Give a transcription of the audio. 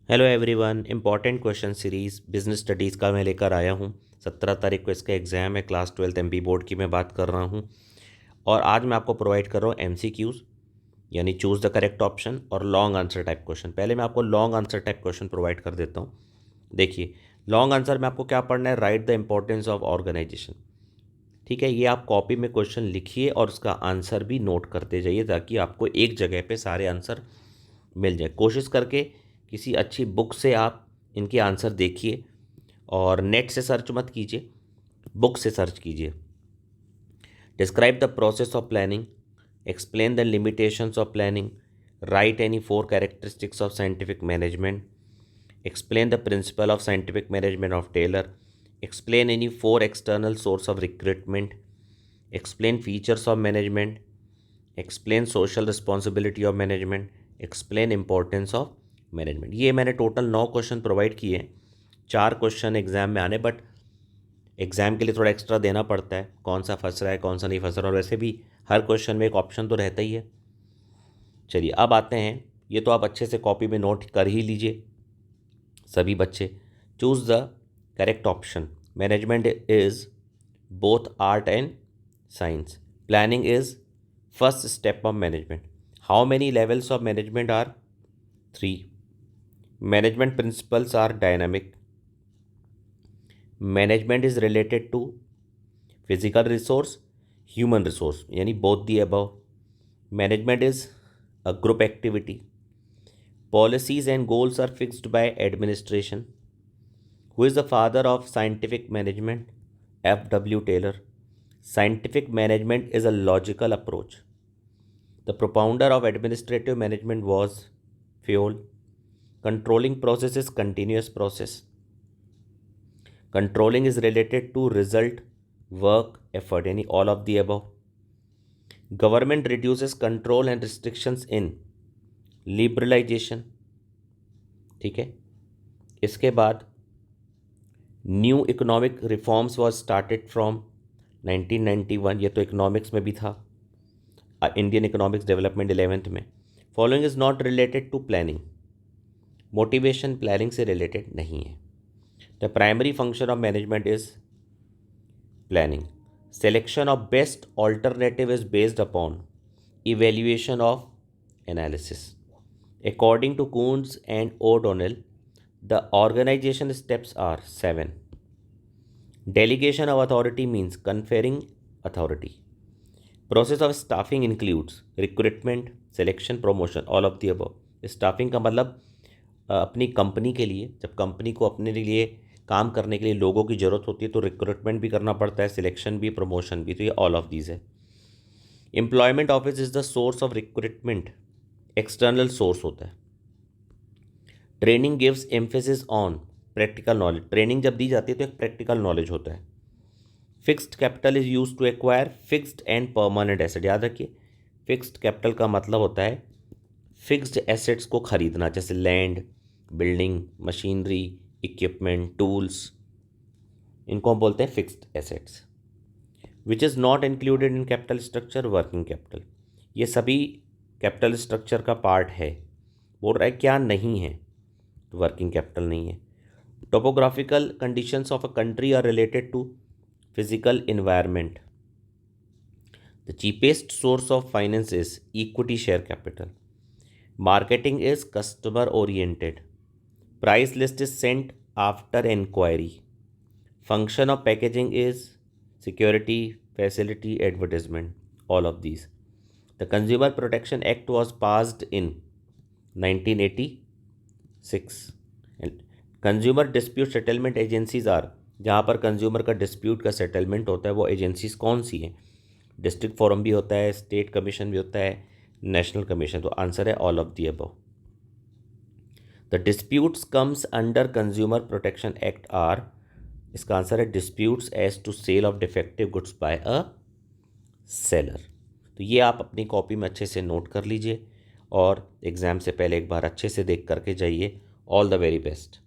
Hello everyone, important question series business studies का मैं लेकर आया हूँ। 17 तारीख को इसका एग्ज़ाम है। क्लास 12 एमपी बोर्ड की मैं बात कर रहा हूँ और आज मैं आपको प्रोवाइड कर रहा हूँ एमसीक्यूज़, यानी चूज़ द करेक्ट ऑप्शन, और लॉन्ग आंसर टाइप क्वेश्चन। पहले मैं आपको long answer type question provide कर देता हूँ। देखिए, लॉन्ग आंसर में आपको क्या पढ़ना है, write the importance of organisation. ठीक है, ये आप कॉपी में क्वेश्चन लिखिए और उसका आंसर भी नोट करते जाइए ताकि आपको एक जगह पे सारे आंसर मिल जाए। कोशिश करके किसी अच्छी बुक से आप इनके आंसर देखिए और नेट से सर्च मत कीजिए, बुक से सर्च कीजिए। Describe the process of planning, explain the limitations of planning, right any 4 characteristics of scientific management, explain the principle of scientific management of Taylor, explain any 4 external source of recruitment, explain features of management, explain social responsibility of management, explain importance of management. ये मैंने total 9 question provide किए हैं। 4 question exam में आने, but exam के लिए थोड़ा extra देना पड़ता है, कौन सा फंस रहा है कौन सा नहीं फंस रहा, और वैसे भी हर क्वेश्चन में एक ऑप्शन तो रहता ही है। चलिए अब आते हैं, ये तो आप अच्छे से कॉपी में नोट कर ही लीजिए सभी बच्चे। Choose the correct option. Management is both art and science. Planning is first step of management. How many levels of management are 3। Management principles are dynamic. Management is related to physical resource, human resource, यानी both the above. Management is a group activity. Policies and goals are fixed by administration. Who is the father of scientific management? F.W. Taylor. Scientific management is a logical approach. The propounder of administrative management was Fayol. Controlling process is continuous process. Controlling is related to result, work, effort, any all of the above. Government reduces control and restrictions in liberalization. ठीक है, इसके बाद new economic reforms was started from 1991। ये तो economics में भी था, Indian economics development 11th में। Following is not related to planning. Motivation planning से रिलेटेड नहीं है। The primary function of management is planning. Selection of best alternative is based upon evaluation of analysis. According to Coons and O'Donnell, the organization steps are 7. Delegation of authority means conferring authority. Process of staffing includes recruitment, selection, promotion, all of the above. Staffing का मतलब अपनी company के लिए, जब company को अपने लिए काम करने के लिए लोगों की ज़रूरत होती है तो रिक्रूटमेंट भी करना पड़ता है, सिलेक्शन भी, प्रमोशन भी, तो ये ऑल ऑफ दीज है। Employment office is the source of recruitment, external source होता है। Training gives emphasis on practical knowledge. Training जब दी जाती है तो एक प्रैक्टिकल नॉलेज होता है। Fixed capital is use to acquire fixed and permanent asset. याद रखिए, फिक्स्ड कैपिटल का मतलब होता है फिक्स्ड एसेट्स को खरीदना, जैसे land, building, machinery, equipment, tools, इनको हम बोलते हैं fixed assets. Which is not included in capital structure, working capital. ये सभी कैपिटल स्ट्रक्चर का पार्ट है। बोल रहा है क्या नहीं है, वर्किंग कैपिटल नहीं है। Topographical conditions of a country are related to physical environment. The cheapest source of finance is equity share capital. Marketing is customer oriented. Price list is sent after inquiry. Function of packaging is security, facility, advertisement, all of these. The consumer protection act was passed in 1986। Consumer dispute settlement agencies are, जहाँ पर consumer का dispute का settlement होता है वो agencies कौन सी हैं? District forum भी होता है, स्टेट कमीशन भी होता है, नेशनल कमीशन। तो आंसर है all of the above. The disputes comes under consumer protection act are, इसका आंसर है disputes as to sale of defective goods by a seller. तो ये आप अपनी कॉपी में अच्छे से नोट कर लीजिए और एग्ज़ाम से पहले एक बार अच्छे से देख करके जाइए। All the very best.